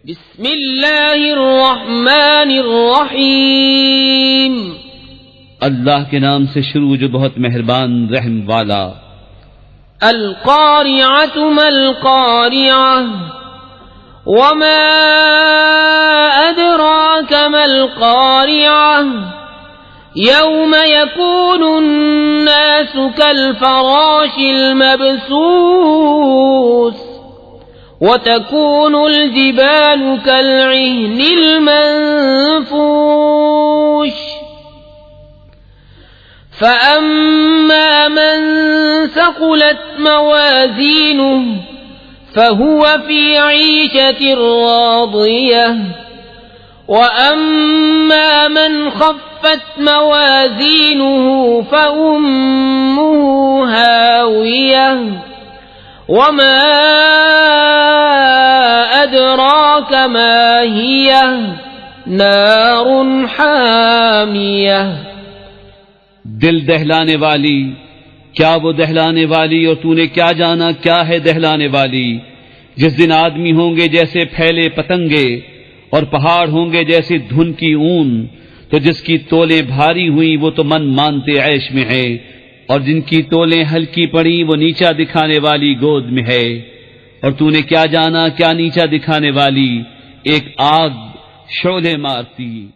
बिस्मिल्लाहिर्रहमानिर्रहीम। अल्लाह के नाम से शुरू जो बहुत मेहरबान रहम वाला। अल क़ारिअतु मल क़ारिअह वमा अदराक मल क़ारिअह यौम यकूनु अन्नासु कल फ़राशिल मबसूस वतकूनुल जिबालु कलइह्निल मंफूश फ़अम्मा मन सक़ुलत मवाज़ीनुहु फ़हुव फ़ी ईशतिर राज़ियह वअम्मा मन ख़फ़्फ़त मवाज़ीनुहु फ़उम्मुहु हावियह वमा अदराक मा हियह नारुन हामियह। दिल दहलाने वाली, क्या वो दहलाने वाली, और तूने क्या जाना क्या है दहलाने वाली। जिस दिन आदमी होंगे जैसे फैले पतंगे और पहाड़ होंगे जैसे धुन की ऊन, तो जिसकी तोलें भारी हुई वो तो मन मानते ऐश में है, और जिनकी तोलें हल्की पड़ी वो नीचा दिखाने वाली गोद में है। और तूने क्या जाना क्या नीचा दिखाने वाली, एक आग शोले मारती।